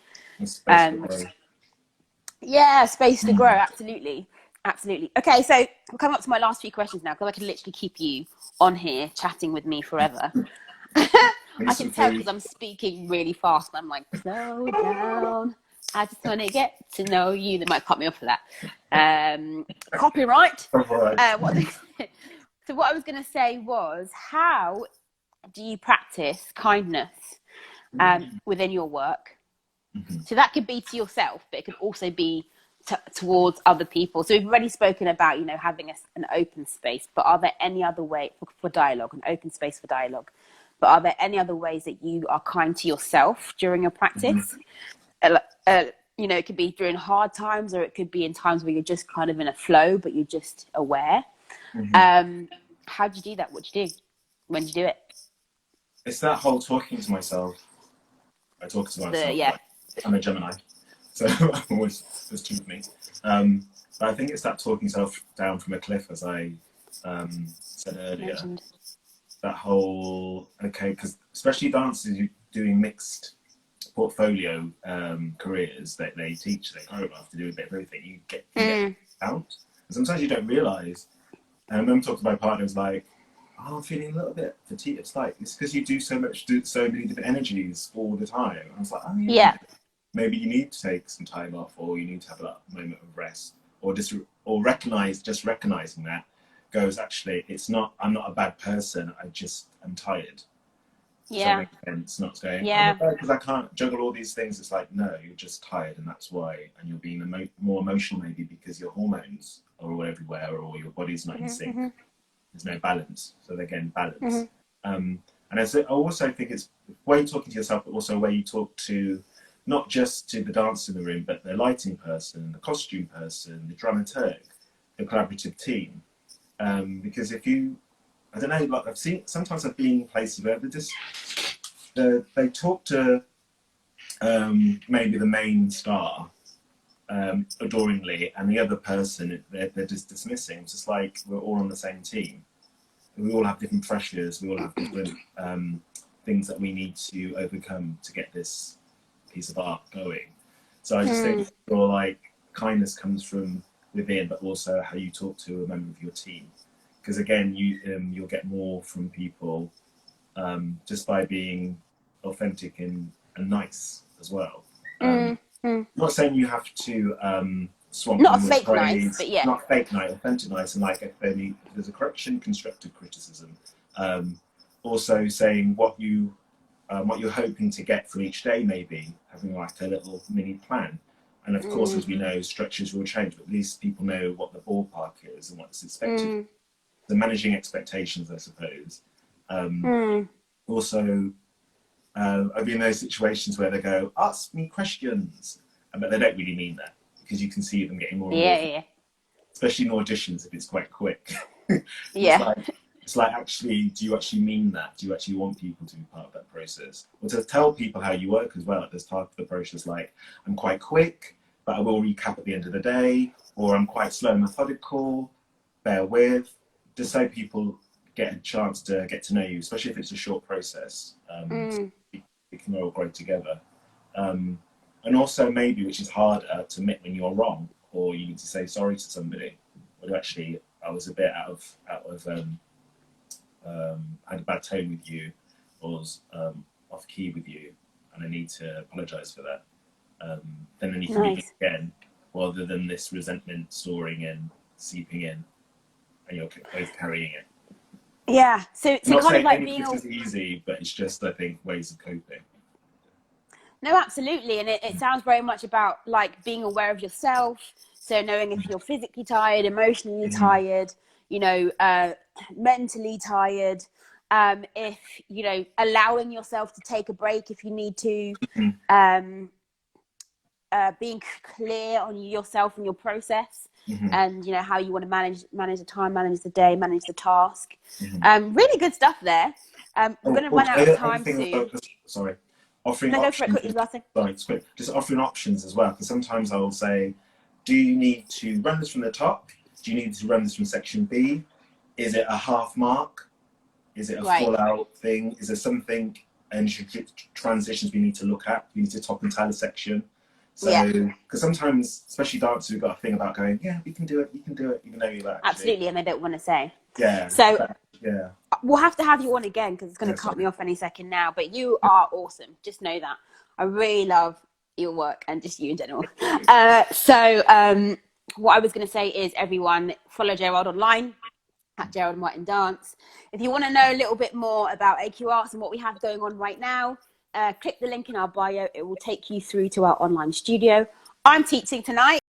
Yeah, space to grow. Absolutely. Absolutely. Okay, so we're coming up to my last few questions now because I could literally keep you on here chatting with me forever. Need I can some tell food. because I'm speaking really fast. I'm like, slow down. I just want to get to know you. They might cut me off for that. Copyright. All right. What so what I was going to say was, how do you practice kindness within your work? So that could be to yourself, but it could also be towards other people. So we've already spoken about, having an open space, but are there any other way for dialogue, an open space for dialogue? But are there any other ways that you are kind to yourself during your practice? It could be during hard times, or it could be in times where you're just kind of in a flow, but you're just aware. How do you do that? What do you do? When do you do it? It's that whole talking to myself. I talk to myself Yeah. like I'm a Gemini, so there's two of me. But I think it's that talking yourself down from a cliff, as I said earlier. Mentioned. That whole because especially dancers doing mixed portfolio careers, that they teach, they choreograph, to do a bit of everything. You get out, and sometimes you don't realise. And I remember talking to my partner, was like, "Oh, I'm feeling a little bit fatigued." It's like, it's because you do so many different energies all the time. I was like, "Oh yeah, maybe you need to take some time off, or you need to have a moment of rest, or recognizing that goes, actually, I'm not a bad person. I'm tired." Yeah. It's not going, Yeah. because I can't juggle all these things. It's like, no, you're just tired, and that's why. And you're being more emotional, maybe because your hormones are all everywhere, or your body's not in sync. There's no balance, so they're getting balance. And I also think it's way talking to yourself, but also where you talk to not just to the dancer in the room, but the lighting person, the costume person, the dramaturg, the collaborative team. Because if you, I don't know, like sometimes I've been in places where they talk to maybe the main star adoringly, and the other person they're just dismissing. It's just like we're all on the same team. We all have different pressures. We all have different things that we need to overcome to get this piece of art going. So I just think kindness comes from within, but also how you talk to a member of your team. Because again, you'll get more from people just by being authentic and nice as well. Not saying you have to swamp not them a with fake praise, nice, but yeah, not fake nice, authentic nice, and like if there's a correction, constructive criticism. Also saying what you're hoping to get from each day, maybe having like a little mini plan. And of course, as we know, structures will change, but at least people know what the ballpark is and what's expected. The managing expectations, I suppose. Also, I've been in those situations where they go, "Ask me questions," but they don't really mean that, because you can see them getting more and more. yeah. Especially in auditions, if it's quite quick. Yeah. It's like, actually, do you actually mean that? Do you actually want people to be part of that process? Or to tell people how you work as well at this part of the process, like, I'm quite quick, but I will recap at the end of the day, or I'm quite slow and methodical, bear with, just so people get a chance to get to know you, especially if it's a short process. So we can all grow together. And also maybe, which is harder, to admit when you're wrong, or you need to say sorry to somebody. Or actually, I was a bit out of had a bad tone with you, or was off key with you, and I need to apologise for that. Then you can begin again, rather than this resentment storing and seeping in, and you're both carrying it. Yeah, so kind of like being. This is easy, but it's just, I think, ways of coping. No, absolutely, and it sounds very much about like being aware of yourself. So knowing if you're physically tired, emotionally tired, mentally tired. If allowing yourself to take a break if you need to. Being clear on yourself and your process, and how you want to manage the time, manage the day, manage the task. Really good stuff there. We're going to run out of time soon. Sorry. Offering no, options. Go for it, last thing. Sorry, it's quick. Just offering options as well, because sometimes I'll say, do you need to run this from the top? Do you need to run this from section B? Is it a half mark? Is it a full out thing? Is there something, and transitions we need to look at? We need to top and tail a section. So, because sometimes, especially dancers, we've got a thing about going, yeah, we can do it, even though you're like, absolutely, and they don't want to say. Yeah. So yeah. we'll have to have you on again because it's going to cut sorry. me off any second now. But you are awesome. Just know that. I really love your work and just you in general. What I was going to say is, everyone, follow Gerrard online at Gerrard Martin Dance. If you want to know a little bit more about AQ Arts and what we have going on right now, click the link in our bio. It will take you through to our online studio. I'm teaching tonight.